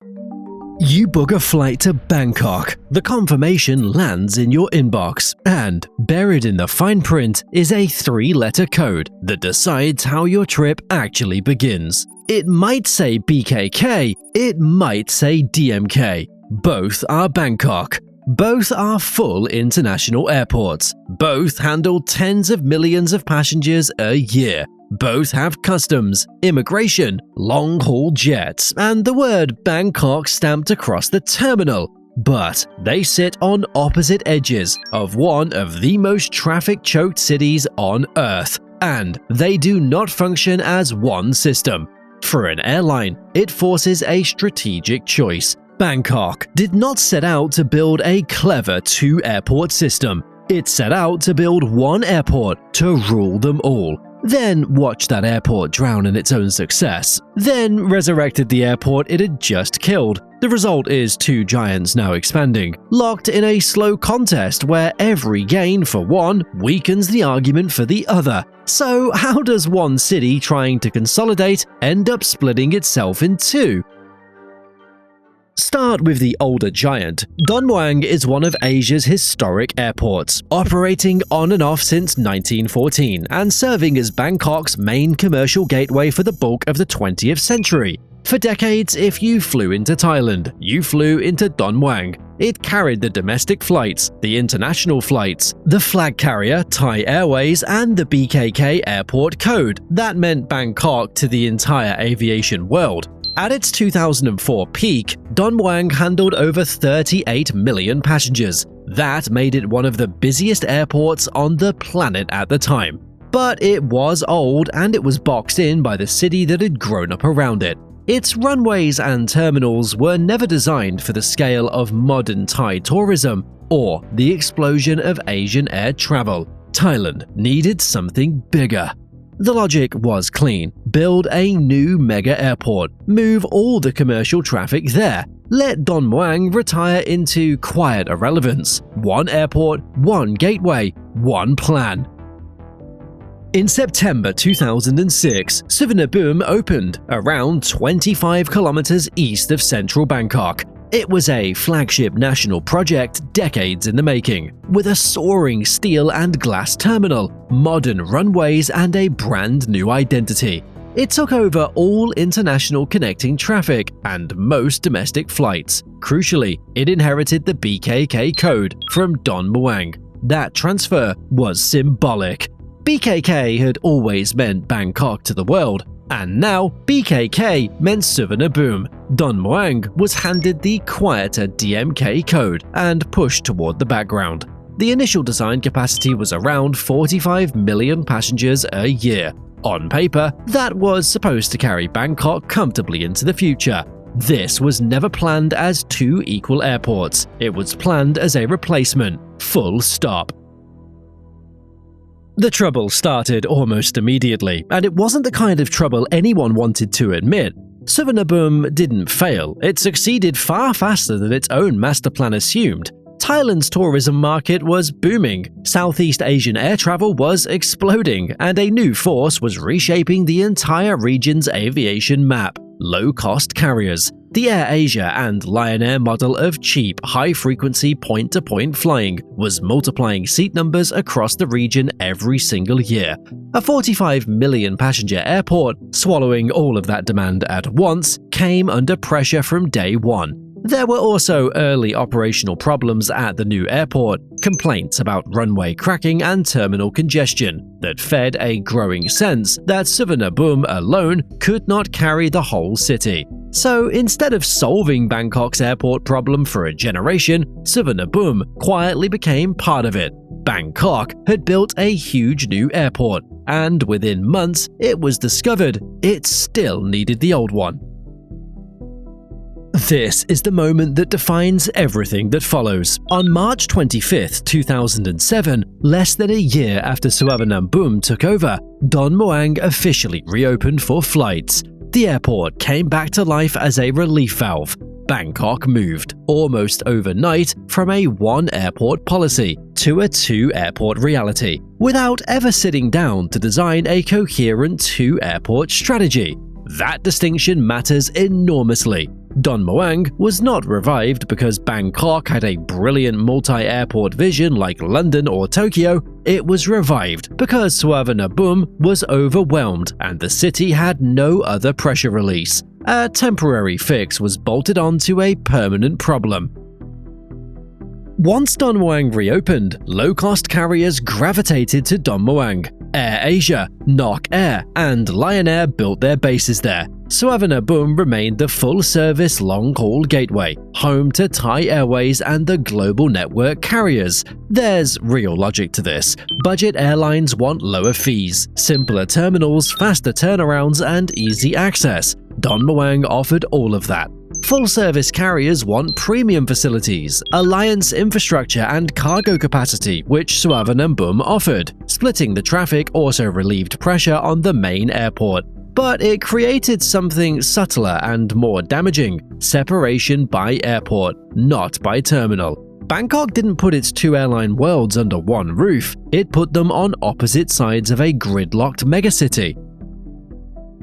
You book a flight to Bangkok, the confirmation lands in your inbox, and buried in the fine print is a 3-letter code that decides how your trip actually begins. It might say BKK, it might say DMK. Both are Bangkok. Both are full international airports. Both handle tens of millions of passengers a year. Both have customs, immigration, long-haul jets, and the word Bangkok stamped across the terminal. But they sit on opposite edges of one of the most traffic-choked cities on Earth, and they do not function as one system. For an airline, it forces a strategic choice. Bangkok did not set out to build a clever 2-airport system. It set out to build one airport to rule them all. Then watched that airport drown in its own success. Then resurrected the airport it had just killed. The result is 2 giants now expanding, locked in a slow contest where every gain for one weakens the argument for the other. So how does one city trying to consolidate end up splitting itself in 2? Start with the older giant. Don Muang is one of Asia's historic airports, operating on and off since 1914 and serving as Bangkok's main commercial gateway for the bulk of the 20th century. For decades, if you flew into Thailand, you flew into Don Muang. It carried the domestic flights, the international flights, the flag carrier Thai Airways, and the BKK airport code. That meant Bangkok to the entire aviation world. At its 2004 peak, Don Muang handled over 38 million passengers. That made it one of the busiest airports on the planet at the time. But it was old, and it was boxed in by the city that had grown up around it. Its runways and terminals were never designed for the scale of modern Thai tourism or the explosion of Asian air travel. Thailand needed something bigger. The logic was clean. Build a new mega airport, move all the commercial traffic there, let Don Muang retire into quiet irrelevance. One airport, one gateway, one plan. In September 2006, Suvarnabhumi opened, around 25 kilometers east of central Bangkok. It was a flagship national project decades in the making, with a soaring steel and glass terminal, modern runways, and a brand new identity. It took over all international connecting traffic and most domestic flights. Crucially, it inherited the BKK code from Don Muang. That transfer was symbolic. BKK had always meant Bangkok to the world, and now BKK meant Suvarnabhumi. Don Muang was handed the quieter DMK code and pushed toward the background. The initial design capacity was around 45 million passengers a year. On paper, that was supposed to carry Bangkok comfortably into the future. This was never planned as 2 equal airports. It was planned as a replacement. Full stop. The trouble started almost immediately, and it wasn't the kind of trouble anyone wanted to admit. Suvarnabhumi didn't fail. It succeeded far faster than its own master plan assumed. Thailand's tourism market was booming, Southeast Asian air travel was exploding, and a new force was reshaping the entire region's aviation map: low-cost carriers. The AirAsia and Lion Air model of cheap, high-frequency point-to-point flying was multiplying seat numbers across the region every single year. A 45 million passenger airport, swallowing all of that demand at once, came under pressure from day one. There were also early operational problems at the new airport, complaints about runway cracking and terminal congestion that fed a growing sense that Suvarnabhumi alone could not carry the whole city. So instead of solving Bangkok's airport problem for a generation, Suvarnabhumi quietly became part of it. Bangkok had built a huge new airport, and within months it was discovered it still needed the old one. This is the moment that defines everything that follows. On March 25, 2007, less than a year after Suvarnabhumi took over, Don Muang officially reopened for flights. The airport came back to life as a relief valve. Bangkok moved, almost overnight, from a one-airport policy to a two-airport reality, without ever sitting down to design a coherent two-airport strategy. That distinction matters enormously. Don Muang was not revived because Bangkok had a brilliant multi-airport vision like London or Tokyo. It was revived because Suvarnabhumi was overwhelmed and the city had no other pressure release. A temporary fix was bolted onto a permanent problem. Once Don Muang reopened, low-cost carriers gravitated to Don Muang. AirAsia, Nok Air, and Lion Air built their bases there. Suvarnabhumi remained the full-service long-haul gateway, home to Thai Airways and the global network carriers. There's real logic to this. Budget airlines want lower fees, simpler terminals, faster turnarounds, and easy access. Don Muang offered all of that. Full-service carriers want premium facilities, alliance infrastructure, and cargo capacity, which Suvarnabhumi offered. Splitting the traffic also relieved pressure on the main airport. But it created something subtler and more damaging: separation by airport, not by terminal. Bangkok didn't put its two airline worlds under one roof, it put them on opposite sides of a gridlocked megacity.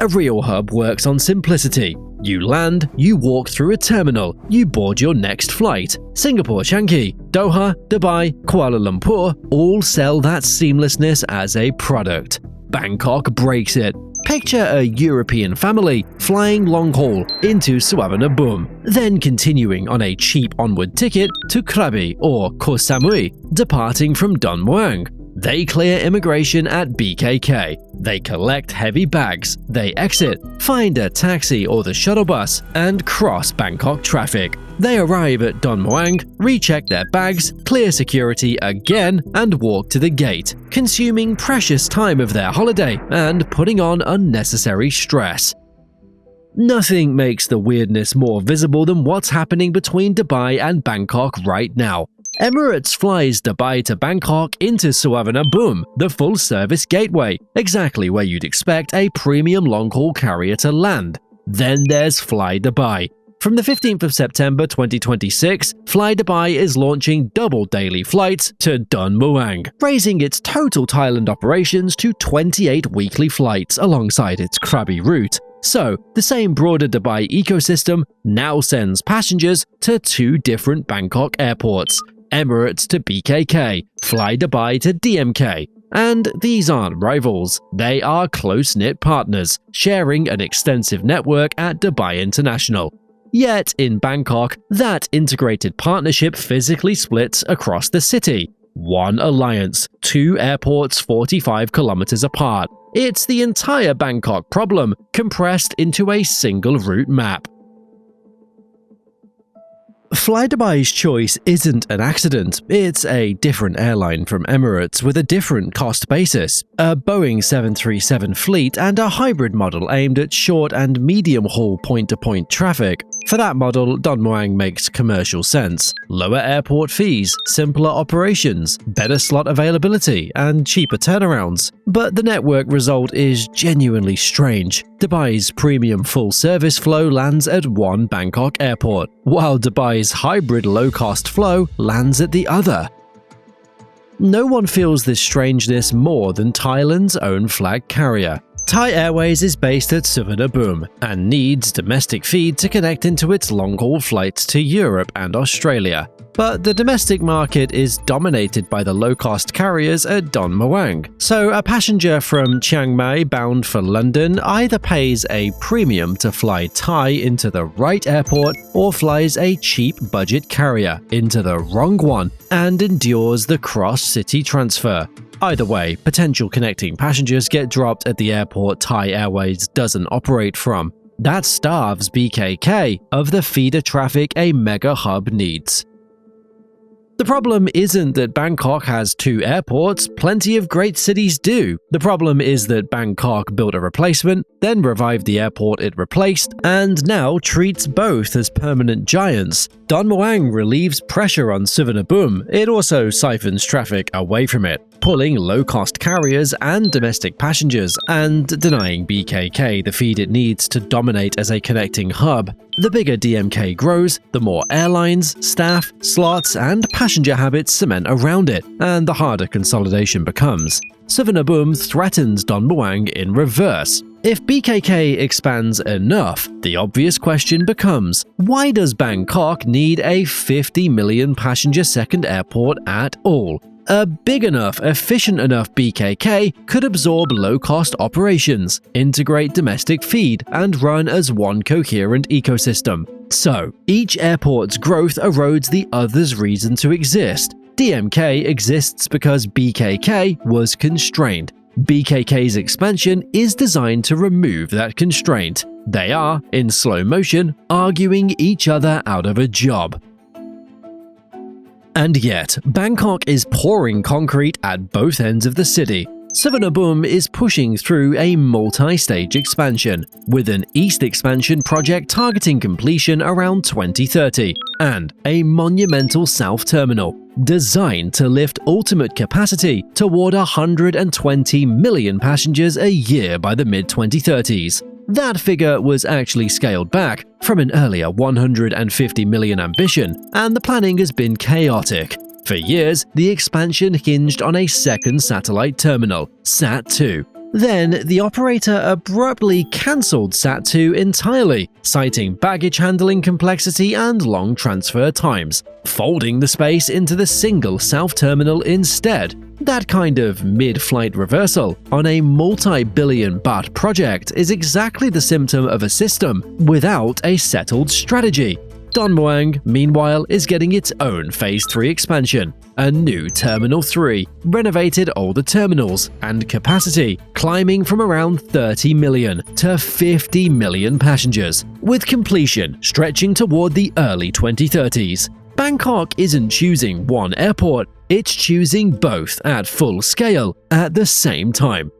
A real hub works on simplicity. You land, you walk through a terminal, you board your next flight. Singapore Changi, Doha, Dubai, Kuala Lumpur all sell that seamlessness as a product. Bangkok breaks it. Picture a European family flying long haul into Suvarnabhumi, then continuing on a cheap onward ticket to Krabi or Koh Samui, departing from Don Muang. They clear immigration at BKK. They collect heavy bags. They exit, find a taxi or the shuttle bus, and cross Bangkok traffic. They arrive at Don Muang, recheck their bags, clear security again, and walk to the gate, consuming precious time of their holiday and putting on unnecessary stress. Nothing makes the weirdness more visible than what's happening between Dubai and Bangkok right now. Emirates flies Dubai to Bangkok into Suvarnabhumi, the full-service gateway, exactly where you'd expect a premium long-haul carrier to land. Then there's Fly Dubai. From the 15th of September 2026, Fly Dubai is launching double daily flights to Don Muang, raising its total Thailand operations to 28 weekly flights alongside its Krabi route. So, the same broader Dubai ecosystem now sends passengers to two different Bangkok airports. Emirates to BKK, Fly Dubai to DMK. And these aren't rivals, they are close-knit partners, sharing an extensive network at Dubai International. Yet, in Bangkok, that integrated partnership physically splits across the city. One alliance, two airports 45 kilometers apart. It's the entire Bangkok problem, compressed into a single route map. Fly Dubai's choice isn't an accident, it's a different airline from Emirates with a different cost basis, a Boeing 737 fleet and a hybrid model aimed at short and medium-haul point-to-point traffic. For that model, Don Muang makes commercial sense. Lower airport fees, simpler operations, better slot availability, and cheaper turnarounds. But the network result is genuinely strange. Dubai's premium full-service flow lands at one Bangkok airport, while Dubai's hybrid low-cost flow lands at the other. No one feels this strangeness more than Thailand's own flag carrier. Thai Airways is based at Suvarnabhumi and needs domestic feed to connect into its long-haul flights to Europe and Australia. But the domestic market is dominated by the low-cost carriers at Don Muang, so a passenger from Chiang Mai bound for London either pays a premium to fly Thai into the right airport or flies a cheap budget carrier into the wrong one and endures the cross-city transfer. Either way, potential connecting passengers get dropped at the airport Thai Airways doesn't operate from. That starves BKK of the feeder traffic a mega hub needs. The problem isn't that Bangkok has two airports, plenty of great cities do. The problem is that Bangkok built a replacement, then revived the airport it replaced, and now treats both as permanent giants. Don Muang relieves pressure on Suvarnabhumi, it also siphons traffic away from it, pulling low-cost carriers and domestic passengers, and denying BKK the feed it needs to dominate as a connecting hub. The bigger DMK grows, the more airlines, staff, slots, and passenger habits cement around it, and the harder consolidation becomes. Suvarnabhumi threatens Don Muang in reverse. If BKK expands enough, the obvious question becomes, why does Bangkok need a 50 million passenger second airport at all? A big enough, efficient enough BKK could absorb low-cost operations, integrate domestic feed, and run as one coherent ecosystem. So, each airport's growth erodes the other's reason to exist. DMK exists because BKK was constrained. BKK's expansion is designed to remove that constraint. They are, in slow motion, arguing each other out of a job. And yet, Bangkok is pouring concrete at both ends of the city. Suvarnabhumi is pushing through a multi-stage expansion, with an east expansion project targeting completion around 2030, and a monumental south terminal, designed to lift ultimate capacity toward 120 million passengers a year by the mid-2030s. That figure was actually scaled back from an earlier 150 million ambition, and the planning has been chaotic. For years, the expansion hinged on a second satellite terminal, SAT-2. Then, the operator abruptly cancelled SAT-2 entirely, citing baggage handling complexity and long transfer times, folding the space into the single south terminal instead. That kind of mid-flight reversal on a multi-billion baht project is exactly the symptom of a system without a settled strategy. Don Mueang, meanwhile, is getting its own Phase 3 expansion, a new Terminal 3, renovated older terminals, and capacity climbing from around 30 million to 50 million passengers, with completion stretching toward the early 2030s. Bangkok isn't choosing one airport, it's choosing both at full scale at the same time.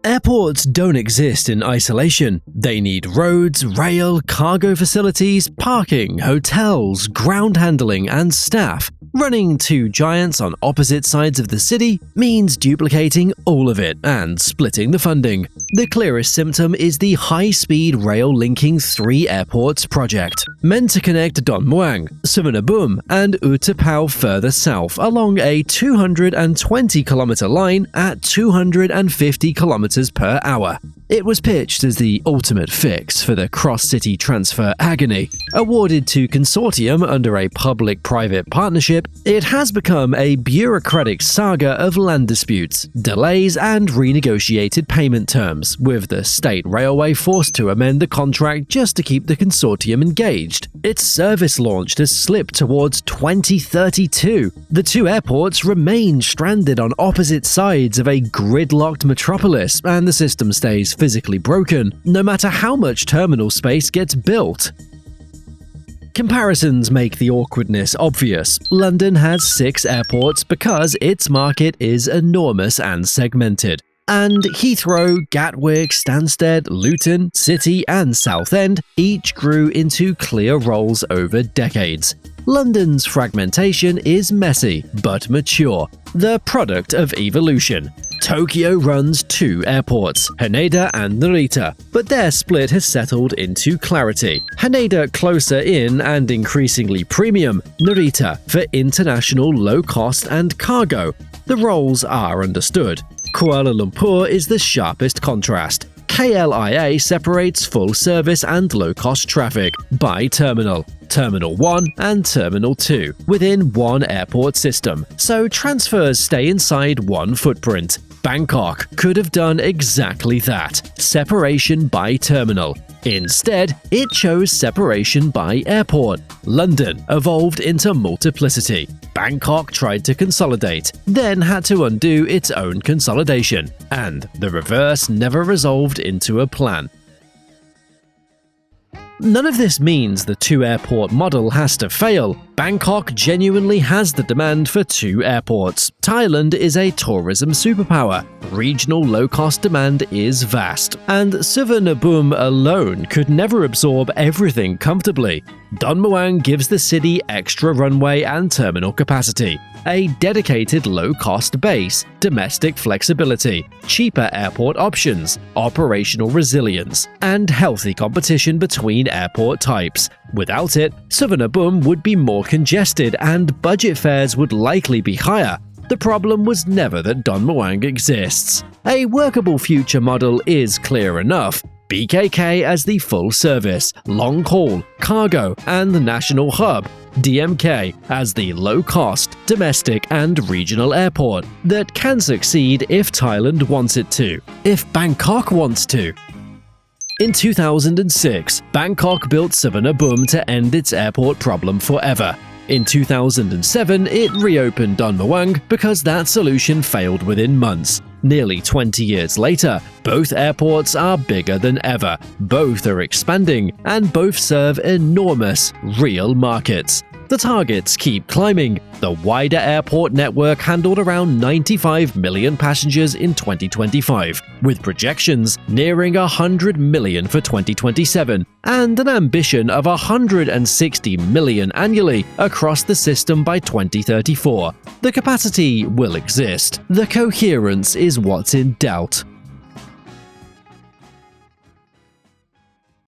Airports don't exist in isolation. They need roads, rail, cargo facilities, parking, hotels, ground handling, and staff. Running two giants on opposite sides of the city means duplicating all of it and splitting the funding. The clearest symptom is the high-speed rail linking 3 airports project, meant to connect Don Mueang, Suvarnabhumi, and Utapao further south along a 220-kilometer line at 250 kilometers per hour. It was pitched as the ultimate fix for the cross-city transfer agony. Awarded to consortium under a public-private partnership, it has become a bureaucratic saga of land disputes, delays, and renegotiated payment terms, with the state railway forced to amend the contract just to keep the consortium engaged. Its service launch has slipped towards 2032. The 2 airports remain stranded on opposite sides of a gridlocked metropolis, and the system stays physically broken, no matter how much terminal space gets built. Comparisons make the awkwardness obvious. London has 6 airports because its market is enormous and segmented. And Heathrow, Gatwick, Stansted, Luton, City, and Southend each grew into clear roles over decades. London's fragmentation is messy but mature, the product of evolution. Tokyo runs 2 airports, Haneda and Narita, but their split has settled into clarity. Haneda closer in and increasingly premium, Narita for international low-cost and cargo. The roles are understood. Kuala Lumpur is the sharpest contrast. KLIA separates full service and low-cost traffic by terminal, Terminal 1 and Terminal 2, within one airport system, so transfers stay inside one footprint. Bangkok could have done exactly that, separation by terminal. Instead, it chose separation by airport. London evolved into multiplicity. Bangkok tried to consolidate, then had to undo its own consolidation, and the reverse never resolved into a plan. None of this means the 2-airport model has to fail. Bangkok genuinely has the demand for 2 airports. Thailand is a tourism superpower. Regional low-cost demand is vast, and Suvarnabhumi alone could never absorb everything comfortably. Don Mueang gives the city extra runway and terminal capacity, a dedicated low-cost base, domestic flexibility, cheaper airport options, operational resilience, and healthy competition between airport types. Without it, Suvarnabhumi would be more congested and budget fares would likely be higher. The problem was never that Don Muang exists. A workable future model is clear enough. BKK as the full-service, long-haul, cargo, and national hub, DMK as the low-cost, domestic, and regional airport that can succeed if Thailand wants it to, if Bangkok wants to. In 2006, Bangkok built Suvarnabhumi to end its airport problem forever. In 2007, it reopened Don Muang because that solution failed within months. Nearly 20 years later, both airports are bigger than ever, both are expanding, and both serve enormous, real markets. The targets keep climbing. The wider airport network handled around 95 million passengers in 2025, with projections nearing 100 million for 2027, and an ambition of 160 million annually across the system by 2034. The capacity will exist. The coherence is what's in doubt.